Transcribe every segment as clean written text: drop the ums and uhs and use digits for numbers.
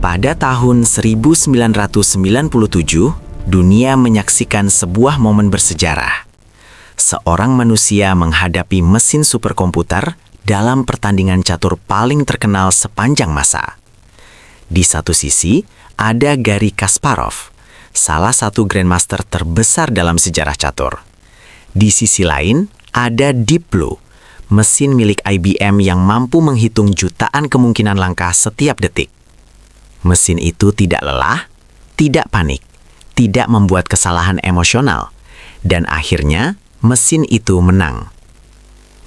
Pada tahun 1997, dunia menyaksikan sebuah momen bersejarah. Seorang manusia menghadapi mesin superkomputer dalam pertandingan catur paling terkenal sepanjang masa. Di satu sisi, ada Garry Kasparov, salah satu grandmaster terbesar dalam sejarah catur. Di sisi lain, ada Deep Blue, mesin milik IBM yang mampu menghitung jutaan kemungkinan langkah setiap detik. Mesin itu tidak lelah, tidak panik, tidak membuat kesalahan emosional, dan akhirnya mesin itu menang.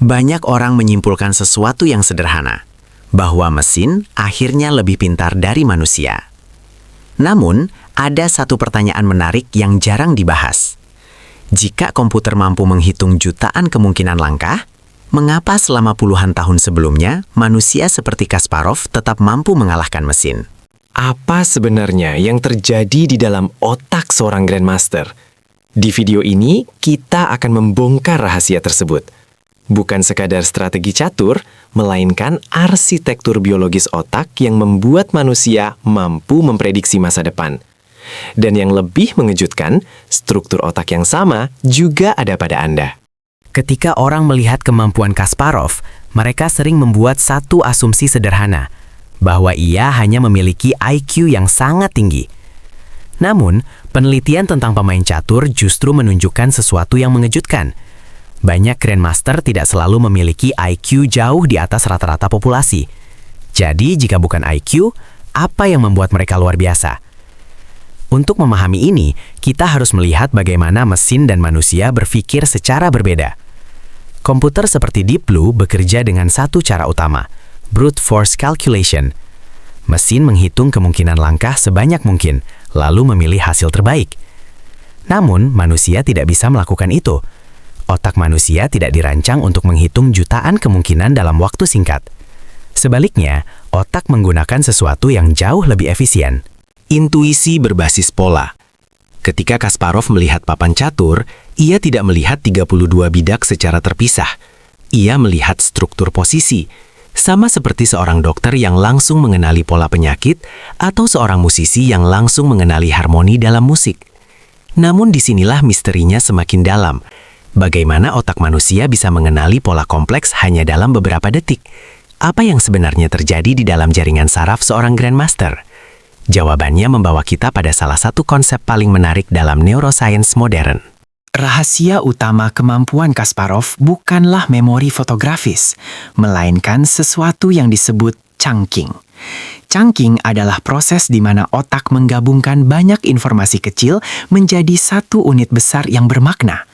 Banyak orang menyimpulkan sesuatu yang sederhana, bahwa mesin akhirnya lebih pintar dari manusia. Namun, ada satu pertanyaan menarik yang jarang dibahas. Jika komputer mampu menghitung jutaan kemungkinan langkah, mengapa selama puluhan tahun sebelumnya manusia seperti Kasparov tetap mampu mengalahkan mesin? Apa sebenarnya yang terjadi di dalam otak seorang Grandmaster? Di video ini, kita akan membongkar rahasia tersebut. Bukan sekadar strategi catur, melainkan arsitektur biologis otak yang membuat manusia mampu memprediksi masa depan. Dan yang lebih mengejutkan, struktur otak yang sama juga ada pada Anda. Ketika orang melihat kemampuan Kasparov, mereka sering membuat satu asumsi sederhana, bahwa ia hanya memiliki IQ yang sangat tinggi. Namun, penelitian tentang pemain catur justru menunjukkan sesuatu yang mengejutkan. Banyak Grandmaster tidak selalu memiliki IQ jauh di atas rata-rata populasi. Jadi, jika bukan IQ, apa yang membuat mereka luar biasa? Untuk memahami ini, kita harus melihat bagaimana mesin dan manusia berpikir secara berbeda. Komputer seperti Deep Blue bekerja dengan satu cara utama, brute force calculation. Mesin menghitung kemungkinan langkah sebanyak mungkin, lalu memilih hasil terbaik. Namun, manusia tidak bisa melakukan itu. Otak manusia tidak dirancang untuk menghitung jutaan kemungkinan dalam waktu singkat. Sebaliknya, otak menggunakan sesuatu yang jauh lebih efisien. Intuisi berbasis pola. Ketika Kasparov melihat papan catur, ia tidak melihat 32 bidak secara terpisah. Ia melihat struktur posisi, sama seperti seorang dokter yang langsung mengenali pola penyakit atau seorang musisi yang langsung mengenali harmoni dalam musik. Namun disinilah misterinya semakin dalam. Bagaimana otak manusia bisa mengenali pola kompleks hanya dalam beberapa detik? Apa yang sebenarnya terjadi di dalam jaringan saraf seorang Grandmaster? Jawabannya membawa kita pada salah satu konsep paling menarik dalam neuroscience modern. Rahasia utama kemampuan Kasparov bukanlah memori fotografis, melainkan sesuatu yang disebut chunking. Chunking adalah proses di mana otak menggabungkan banyak informasi kecil menjadi satu unit besar yang bermakna.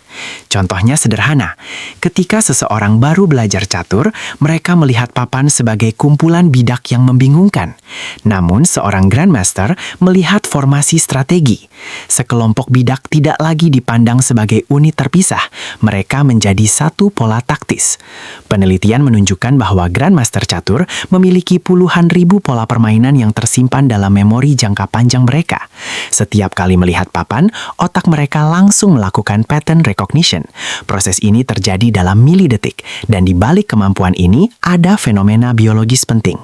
Contohnya sederhana, ketika seseorang baru belajar catur, mereka melihat papan sebagai kumpulan bidak yang membingungkan. Namun seorang Grandmaster melihat formasi strategi. Sekelompok bidak tidak lagi dipandang sebagai unit terpisah, mereka menjadi satu pola taktis. Penelitian menunjukkan bahwa Grandmaster catur memiliki puluhan ribu pola permainan yang tersimpan dalam memori jangka panjang mereka. Setiap kali melihat papan, otak mereka langsung melakukan pattern recognition. Proses ini terjadi dalam milidetik, dan di balik kemampuan ini ada fenomena biologis penting.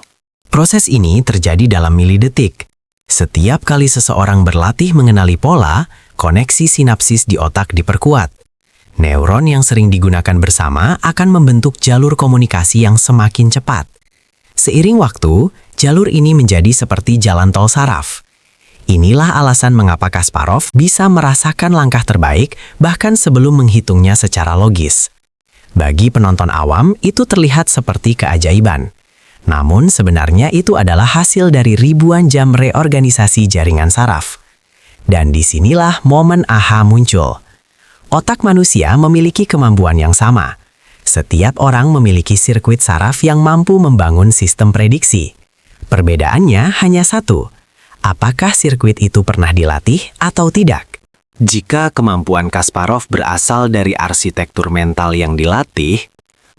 Proses ini terjadi dalam milidetik. Setiap kali seseorang berlatih mengenali pola, koneksi sinapsis di otak diperkuat. Neuron yang sering digunakan bersama akan membentuk jalur komunikasi yang semakin cepat. Seiring waktu, jalur ini menjadi seperti jalan tol saraf. Inilah alasan mengapa Kasparov bisa merasakan langkah terbaik bahkan sebelum menghitungnya secara logis. Bagi penonton awam, itu terlihat seperti keajaiban. Namun sebenarnya itu adalah hasil dari ribuan jam reorganisasi jaringan saraf. Dan disinilah momen aha muncul. Otak manusia memiliki kemampuan yang sama. Setiap orang memiliki sirkuit saraf yang mampu membangun sistem prediksi. Perbedaannya hanya satu. Apakah sirkuit itu pernah dilatih atau tidak? Jika kemampuan Kasparov berasal dari arsitektur mental yang dilatih,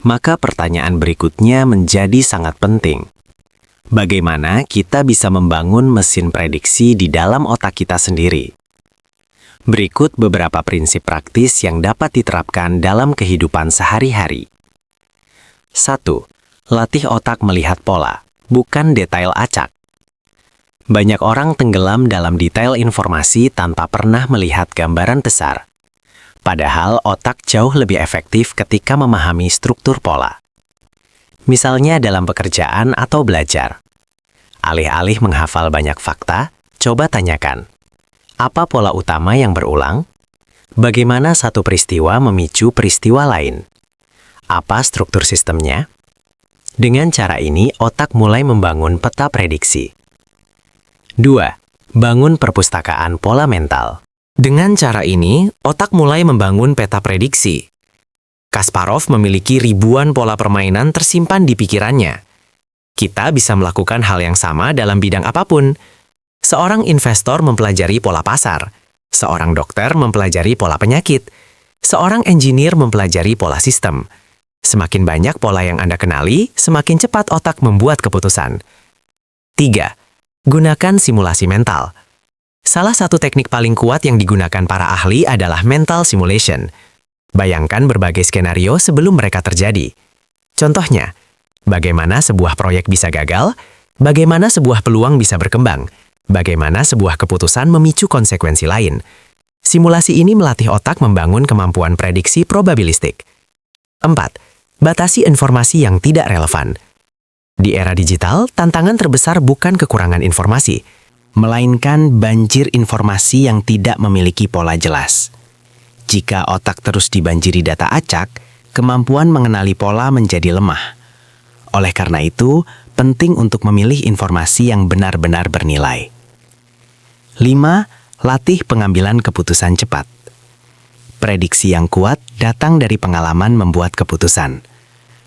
maka pertanyaan berikutnya menjadi sangat penting. Bagaimana kita bisa membangun mesin prediksi di dalam otak kita sendiri? Berikut beberapa prinsip praktis yang dapat diterapkan dalam kehidupan sehari-hari. 1. Latih otak melihat pola, bukan detail acak. Banyak orang tenggelam dalam detail informasi tanpa pernah melihat gambaran besar. Padahal otak jauh lebih efektif ketika memahami struktur pola. Misalnya dalam pekerjaan atau belajar. Alih-alih menghafal banyak fakta, coba tanyakan, apa pola utama yang berulang? Bagaimana satu peristiwa memicu peristiwa lain? Apa struktur sistemnya? Dengan cara ini, otak mulai membangun peta prediksi. 2. Bangun perpustakaan pola mental. Dengan cara ini, otak mulai membangun peta prediksi. Kasparov memiliki ribuan pola permainan tersimpan di pikirannya. Kita bisa melakukan hal yang sama dalam bidang apapun. Seorang investor mempelajari pola pasar. Seorang dokter mempelajari pola penyakit. Seorang engineer mempelajari pola sistem. Semakin banyak pola yang Anda kenali, semakin cepat otak membuat keputusan. 3. Gunakan simulasi mental. Salah satu teknik paling kuat yang digunakan para ahli adalah mental simulation. Bayangkan berbagai skenario sebelum mereka terjadi. Contohnya, bagaimana sebuah proyek bisa gagal, bagaimana sebuah peluang bisa berkembang, bagaimana sebuah keputusan memicu konsekuensi lain. Simulasi ini melatih otak membangun kemampuan prediksi probabilistik. 4. Batasi informasi yang tidak relevan. Di era digital, tantangan terbesar bukan kekurangan informasi, melainkan banjir informasi yang tidak memiliki pola jelas. Jika otak terus dibanjiri data acak, kemampuan mengenali pola menjadi lemah. Oleh karena itu, penting untuk memilih informasi yang benar-benar bernilai. 5. Latih pengambilan keputusan cepat. Prediksi yang kuat datang dari pengalaman membuat keputusan.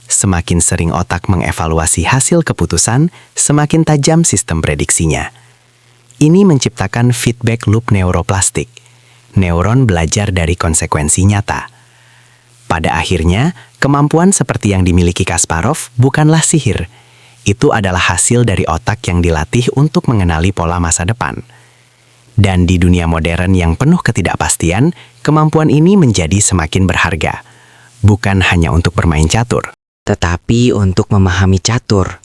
Semakin sering otak mengevaluasi hasil keputusan, semakin tajam sistem prediksinya. Ini menciptakan feedback loop neuroplastik. Neuron belajar dari konsekuensi nyata. Pada akhirnya, kemampuan seperti yang dimiliki Kasparov bukanlah sihir. Itu adalah hasil dari otak yang dilatih untuk mengenali pola masa depan. Dan di dunia modern yang penuh ketidakpastian, kemampuan ini menjadi semakin berharga. Bukan hanya untuk bermain catur, tetapi untuk memahami catur,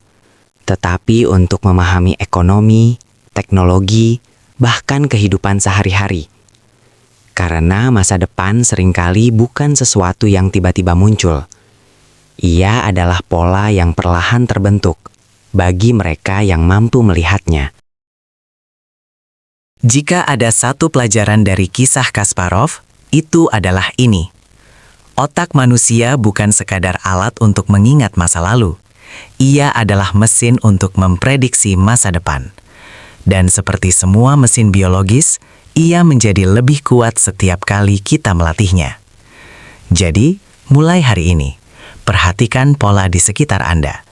tetapi untuk memahami ekonomi, teknologi, bahkan kehidupan sehari-hari. Karena masa depan seringkali bukan sesuatu yang tiba-tiba muncul. Ia adalah pola yang perlahan terbentuk bagi mereka yang mampu melihatnya. Jika ada satu pelajaran dari kisah Kasparov, itu adalah ini. Otak manusia bukan sekadar alat untuk mengingat masa lalu. Ia adalah mesin untuk memprediksi masa depan. Dan seperti semua mesin biologis, ia menjadi lebih kuat setiap kali kita melatihnya. Jadi, mulai hari ini, perhatikan pola di sekitar Anda.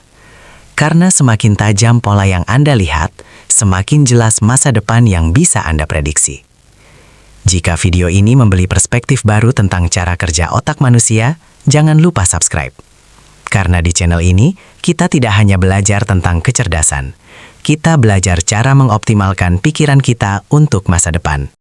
Karena semakin tajam pola yang Anda lihat, semakin jelas masa depan yang bisa Anda prediksi. Jika video ini memberi perspektif baru tentang cara kerja otak manusia, jangan lupa subscribe. Karena di channel ini, kita tidak hanya belajar tentang kecerdasan, kita belajar cara mengoptimalkan pikiran kita untuk masa depan.